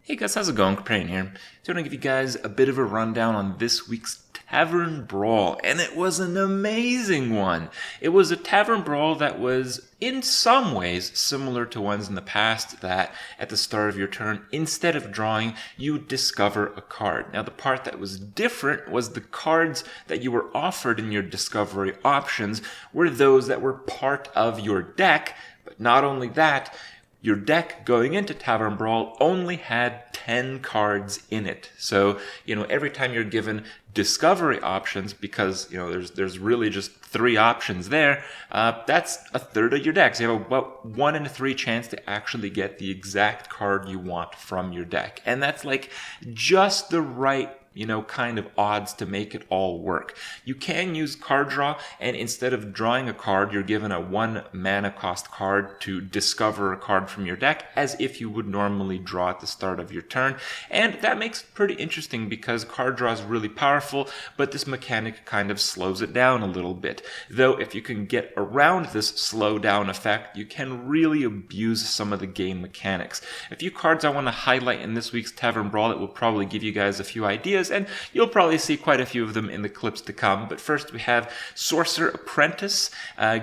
Hey guys, how's it going? Kripparrian here. So I'm going to give you guys a bit of a rundown on this week's Tavern Brawl, and it was an amazing one. It was a Tavern Brawl that was, in some ways, similar to ones in the past that, at the start of your turn, instead of drawing, you would discover a card. Now, the part that was different was the cards that you were offered in your discovery options were those that were part of your deck, but not only that, your deck going into Tavern Brawl only had 10 cards in it. So, every time you're given discovery options, because, there's really just 3 options there, that's a third of your deck. So you have about 1 in 3 chance to actually get the exact card you want from your deck. And that's like just the right kind of odds to make it all work. You can use card draw, and instead of drawing a card, you're given a 1 mana cost card to discover a card from your deck, as if you would normally draw at the start of your turn. And that makes it pretty interesting because card draw is really powerful, but this mechanic kind of slows it down a little bit. Though if you can get around this slow down effect, you can really abuse some of the game mechanics. A few cards I want to highlight in this week's Tavern Brawl that will probably give you guys a few ideas, and you'll probably see quite a few of them in the clips to come. But first we have Sorcerer Apprentice.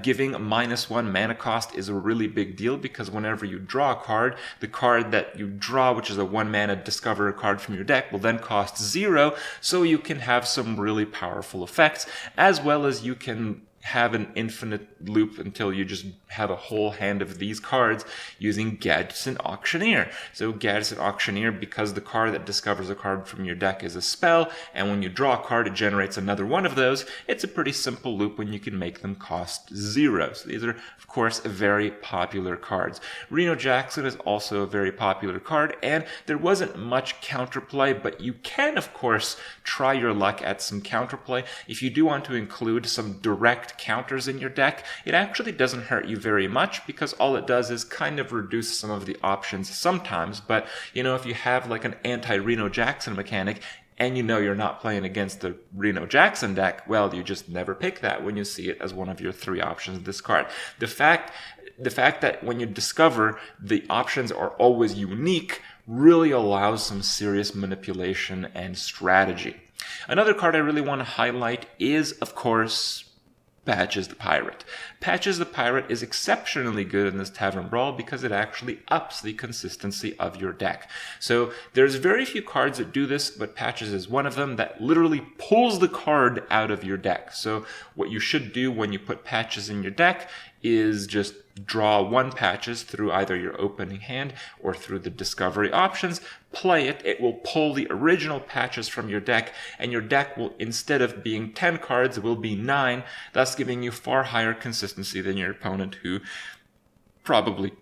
Giving a -1 mana cost is a really big deal because whenever you draw a card, the card that you draw, which is a 1 mana discover card from your deck, will then cost 0, so you can have some really powerful effects, as well as you can have an infinite loop until you just have a whole hand of these cards using Gadgetzan Auctioneer. So Gadgetzan Auctioneer, because the card that discovers a card from your deck is a spell, and when you draw a card it generates another one of those, it's a pretty simple loop when you can make them cost 0. So these are, of course, very popular cards. Reno Jackson is also a very popular card, and there wasn't much counterplay, but you can, of course, try your luck at some counterplay. If you do want to include some direct counters in your deck, it actually doesn't hurt you very much because all it does is kind of reduce some of the options sometimes. But if you have like an anti-Reno Jackson mechanic and you're not playing against the Reno Jackson deck, well, you just never pick that when you see it as one of your 3 options of this card. The fact that when you discover the options are always unique really allows some serious manipulation and strategy. Another card I really want to highlight is, of course, Patches the Pirate. Patches the Pirate is exceptionally good in this Tavern Brawl because it actually ups the consistency of your deck. So there's very few cards that do this, but Patches is one of them that literally pulls the card out of your deck. So what you should do when you put Patches in your deck is just draw 1 Patches through either your opening hand or through the discovery options, play it, it will pull the original Patches from your deck, and your deck will, instead of being 10 cards, it will be 9, thus giving you far higher consistency than your opponent, who probably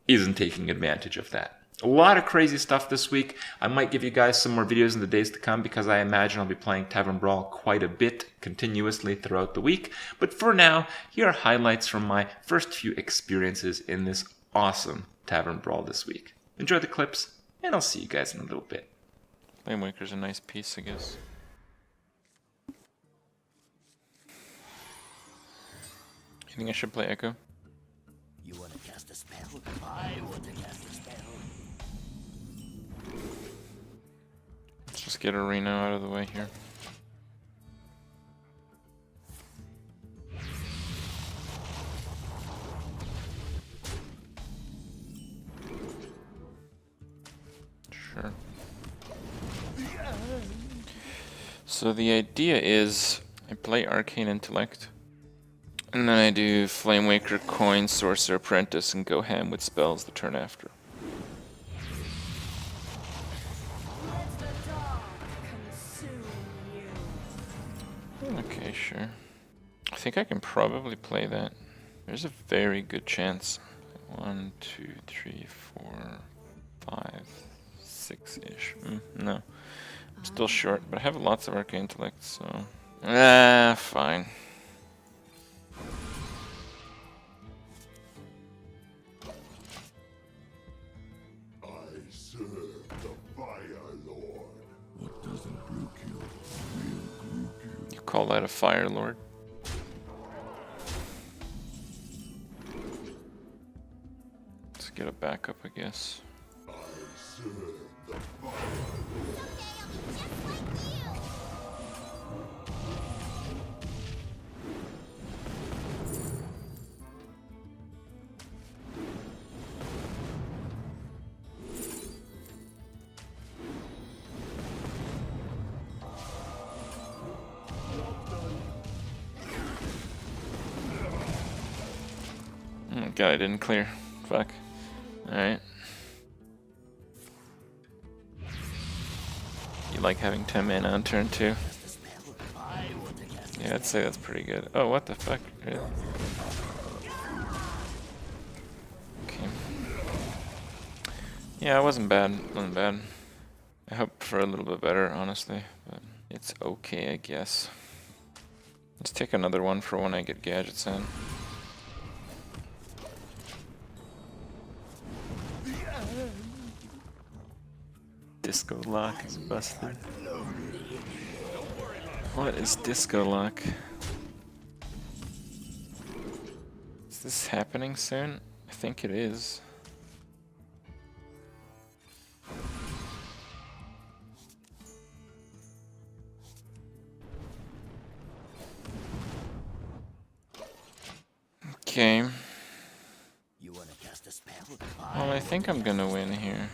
isn't taking advantage of that. A lot of crazy stuff this week. I might give you guys some more videos in the days to come because I imagine I'll be playing Tavern Brawl quite a bit continuously throughout the week. But for now, here are highlights from my first few experiences in this awesome Tavern Brawl this week. Enjoy the clips, and I'll see you guys in a little bit. Flame Waker's a nice piece, I guess. You think I should play Echo? You want to cast a spell? I want to cast a spell. Let's just get Arena out of the way here. Sure. So the idea is I play Arcane Intellect, and then I do Flame Waker, Coin, Sorcerer Apprentice, and go ham with spells the turn after. Okay, sure. I think I can probably play that. There's a very good chance. 1, 2, 3, 4, 5, 6-ish. No. I'm still short, but I have lots of Arcane Intellect, so... fine. I serve the Fire Lord. What doesn't brook you will brook you. You call that a Fire Lord? Let's get a backup, I guess. I serve the fire. Someday I'll be just like you. Oh god, I didn't clear. Fuck. Alright. You like having 10 mana on turn 2? Cast a spell. I want to cast a Yeah, I'd say that's pretty good. Oh, what the fuck? Really? Okay. Yeah, it wasn't bad. Wasn't bad. I hope for a little bit better, honestly. But it's okay, I guess. Let's take another one for when I get gadgets in. Disco lock is busted. What is disco lock? Is this happening soon? I think it is. Okay. You want to cast a spell? Well, I think I'm gonna win here.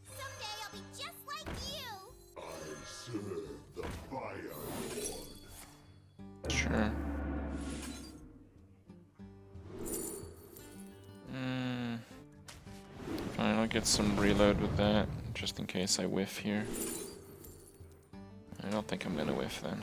Someday I'll be just like you. I serve the fire lord. Sure. Fine, I'll get some reload with that, just in case I whiff here. I don't think I'm gonna whiff then.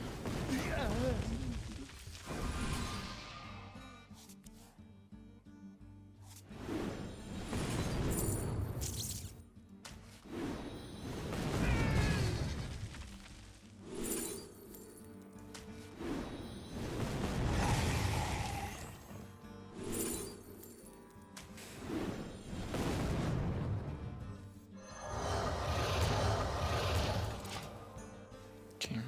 Okay.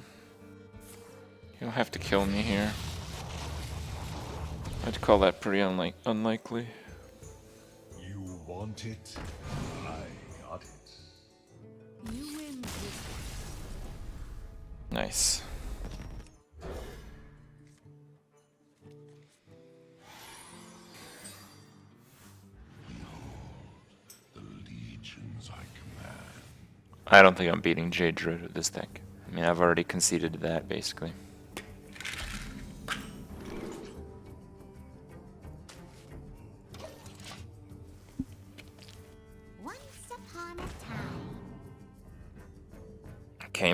He'll have to kill me here. I'd call that pretty unlikely. You want it? I got it. You win this. Nice. The legions I command. I don't think I'm beating Jade Druid with this deck. I mean, I've already conceded to that, basically. Once upon a time. Okay.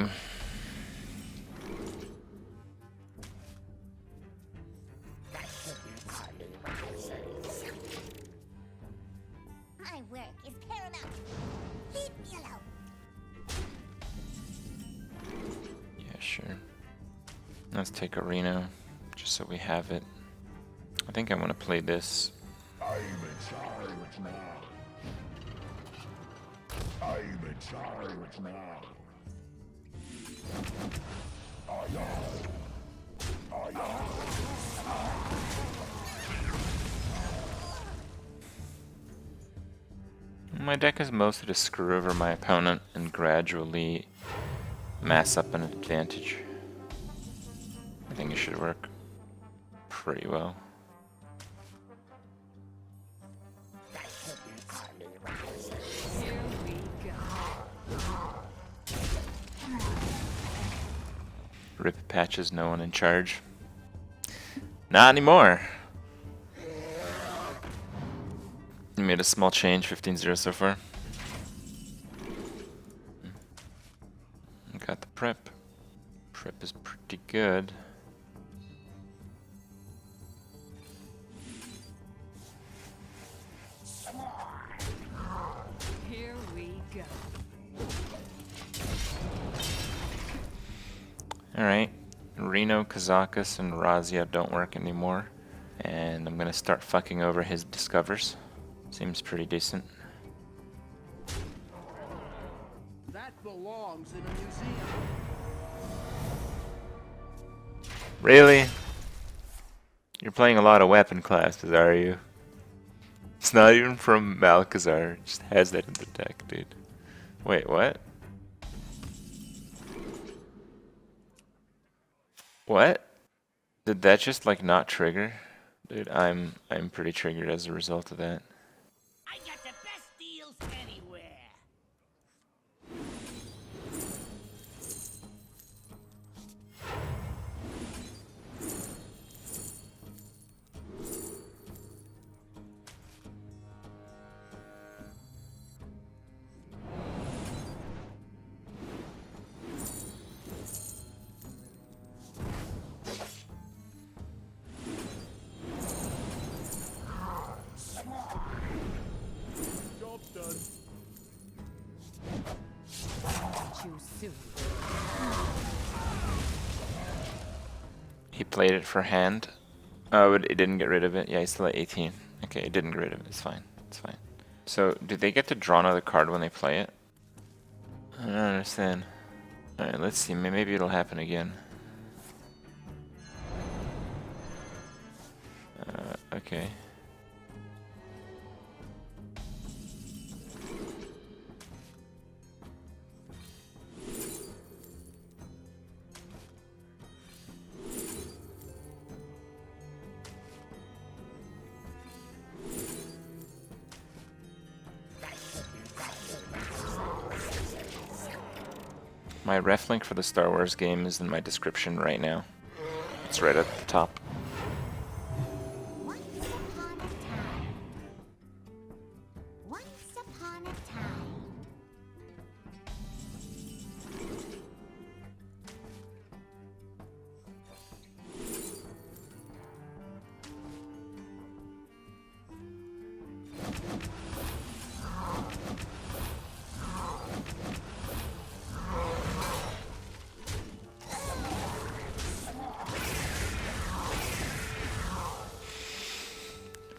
My work is paramount. Leave me alone. Yeah, sure. Let's take a Reno, just so we have it. I think I want to play this. I'm in charge now. I'm in charge now. My deck is mostly to screw over my opponent and gradually mass up an advantage. I think it should work pretty well. Rip patches, no one in charge. Not anymore! You made a small change, 15-0 so far. Got the prep. Prep is pretty good. Here we go. Alright. Reno, Kazakus, and Razia don't work anymore. And I'm gonna start fucking over his discovers. Seems pretty decent. That belongs in a museum. Really? You're playing a lot of weapon classes, are you? It's not even from Malcazar. It just has that in the deck, dude. Wait, what? What? Did that just like not trigger? Dude, I'm pretty triggered as a result of that. I got the best deals anywhere. Job's done. Too soon. He played it for hand. Oh, it didn't get rid of it. Yeah, he's still at 18. Okay, it didn't get rid of it. It's fine. It's fine. So, do they get to draw another card when they play it? I don't understand. Alright, let's see. Maybe it'll happen again. Okay. My ref link for the Star Wars game is in my description right now. It's right at the top. Once upon a time. Once upon a time.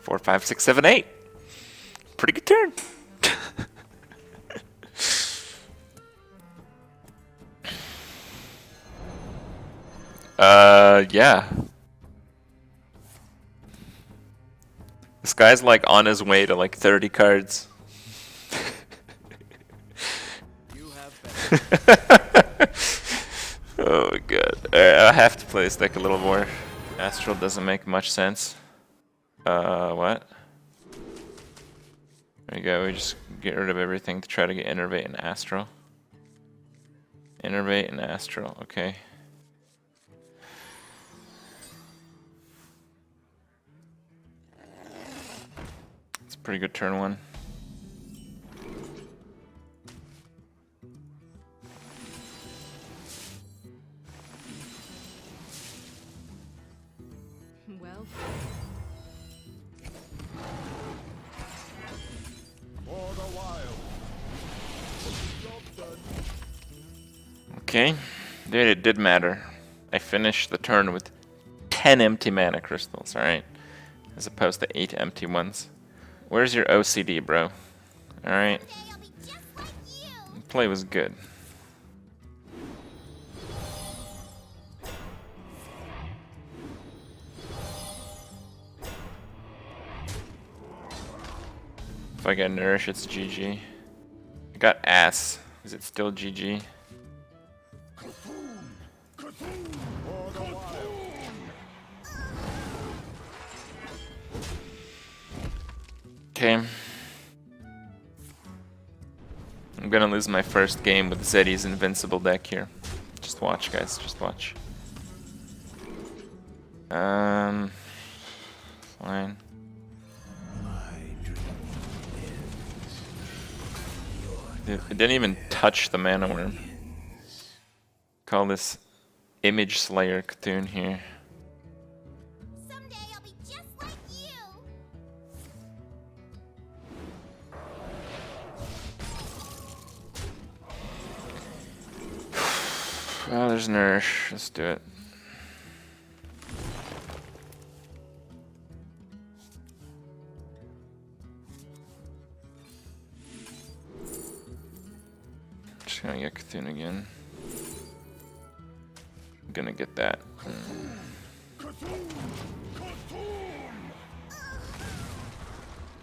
Four, five, six, seven, eight. Pretty good turn. Yeah. This guy's like on his way to like 30 cards. You have Oh my god. Alright, I have to play this deck a little more. Astral doesn't make much sense. What? There you go, we just get rid of everything to try to get Innervate and Astral. Innervate and Astral, okay. It's a pretty good turn one. Well, for the wild. Job's done. Okay, dude, it did matter. I finished the turn with 10 empty mana crystals, alright? As opposed to 8 empty ones. Where's your OCD, bro? Alright, Someday I'll be just like you. the play was good. If I get Nourish, it's GG. I got Ass. Is it still GG? For the wild. Okay. I'm gonna lose my first game with Zeddy's invincible deck here. Just watch, guys. Just watch. Fine. Dude, it didn't even touch the mana worm. Call this Image Slayer Cthulhu here. Someday I'll be just like you. Oh, there's Nourish. Let's do it. gonna get Cthulhu again. I'm gonna get that.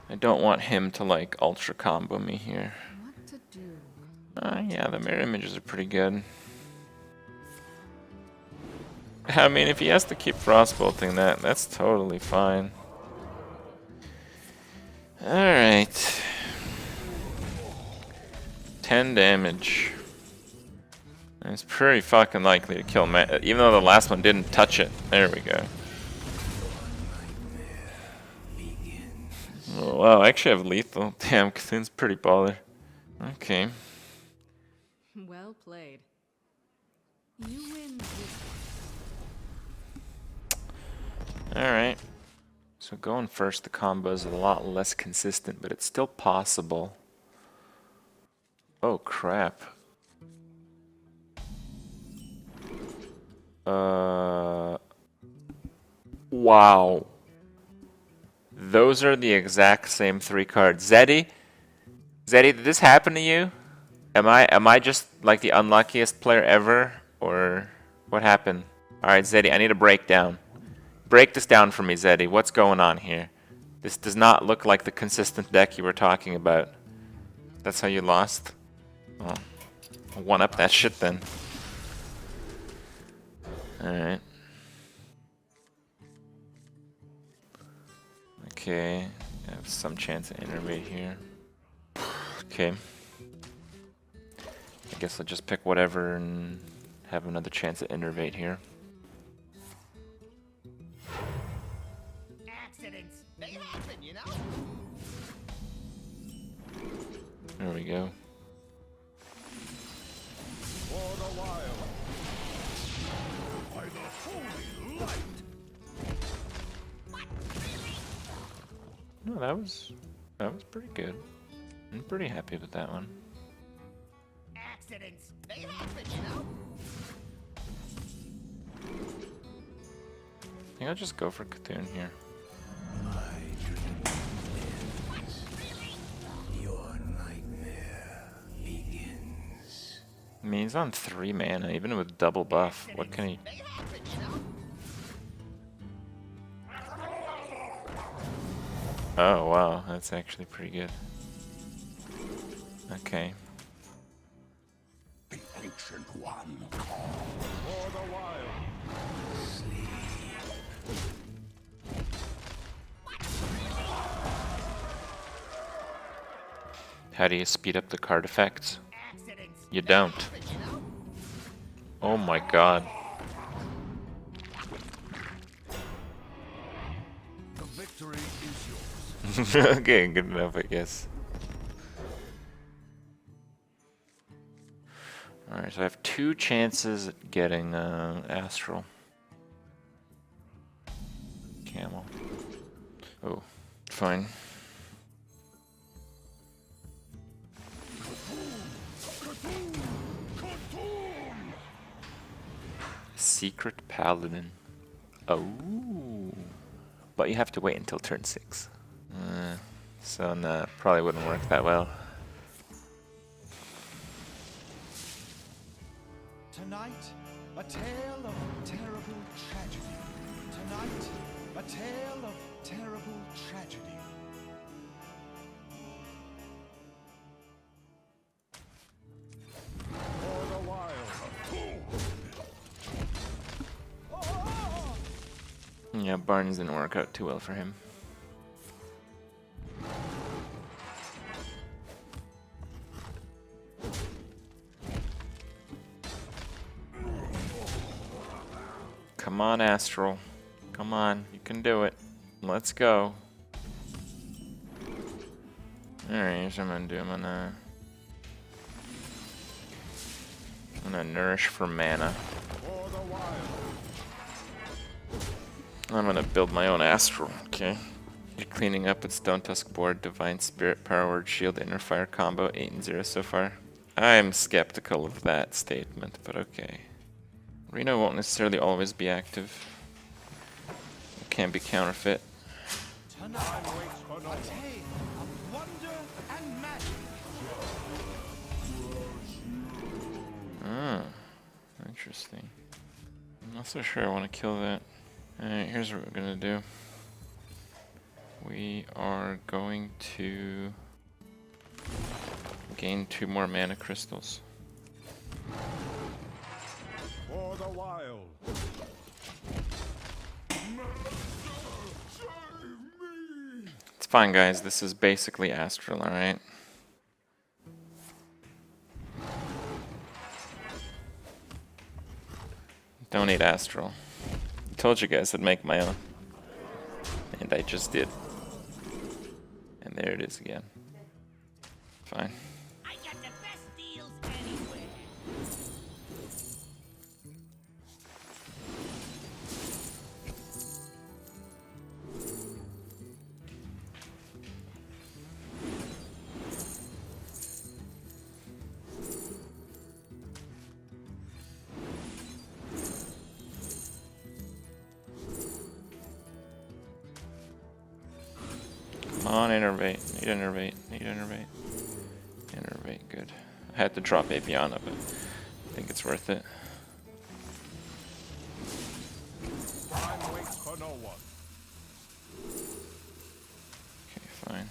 I don't want him to like ultra combo me here. What to do? Yeah, the mirror images are pretty good. I mean, if he has to keep frostbolting that, that's totally fine. Alright. 10 damage. It's pretty fucking likely to kill man, even though the last one didn't touch it. There we go. Oh, wow, I actually have lethal. Damn, Cthulhu's pretty baller. Okay. Well played. You win this Alright. So going first, the combo is a lot less consistent, but it's still possible. Oh, crap. Wow. Those are the exact same 3 cards. Zeddy? Zeddy, did this happen to you? Am I just like the unluckiest player ever? Or what happened? Alright, Zeddy, I need a breakdown. Break this down for me, Zeddy. What's going on here? This does not look like the consistent deck you were talking about. That's how you lost? Oh. I'll one-up that shit then. Alright. Okay. I have some chance at innervate here. Okay. I guess I'll just pick whatever and have another chance at innervate here. Accidents, they happen, you know? There we go. For the wild. By the holy light. No, that was pretty good. I'm pretty happy with that one. Accidents, they happen, you know? I think I'll just go for Cthulhu here. Your nightmare begins. I mean, he's on 3 mana, even with double buff. What can he... They happen, you know? Oh, wow. That's actually pretty good. Okay. The ancient one. For the wild. How do you speed up the card effects? Accidents, You don't. happen, you know? Oh my god. The victory is yours. Okay, good enough, I guess. Alright, so I have 2 chances at getting Astral. Camel. Oh, fine. Secret Paladin. Oh. But you have to wait until turn 6. So no, probably wouldn't work that well. Tonight, a tale of terrible tragedy. Tonight, a tale of terrible tragedy. For the wild. Yeah, Barnes didn't work out too well for him. Come on, Astral. Come on, you can do it. Let's go. Alright, here's what I'm gonna do. I'm gonna nourish for mana. For the wild. I'm gonna build my own Astral, okay? You're cleaning up with Stone Tusk board, Divine Spirit, Power Word, Shield, Inner Fire combo, 8 and 0 so far. I'm skeptical of that statement, but okay. Reno won't necessarily always be active. It can be counterfeit. Tonight, a tale of wonder and magic. interesting. I'm not so sure I want to kill that. Alright, here's what we're gonna do. We are going to gain 2 more mana crystals. For the wild. It's fine, guys. This is basically Astral, alright? Don't need Astral. I told you guys I'd make my own. And I just did. And there it is again. Fine. I got the best deals anywhere. Come on, innervate. Need innervate. Need innervate. Innervate, good. I had to drop Aviana, but I think it's worth it. Time waits for no one. Okay, fine.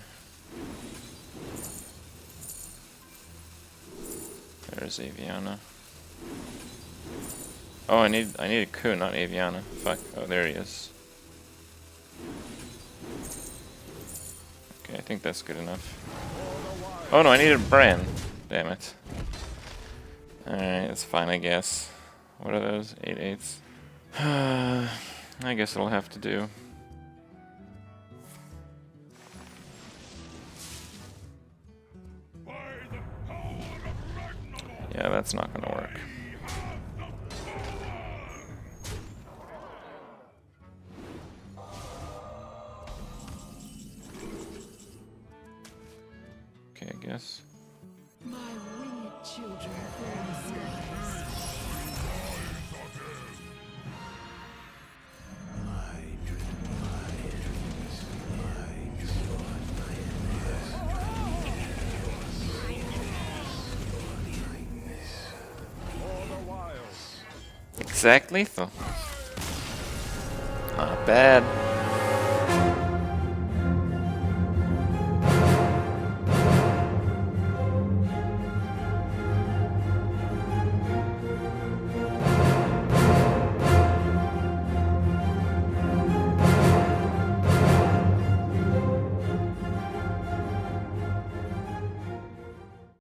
There's Aviana. Oh, I need a coup, not Aviana. Fuck. Oh, there he is. Okay, I think that's good enough. Oh no, I need a Bran. Damn it. Alright, that's fine, I guess. What are those? 8/8s? I guess it'll have to do. Yeah, that's not gonna work. Okay, I guess. My winged children fill the skies. Exact lethal. Not bad.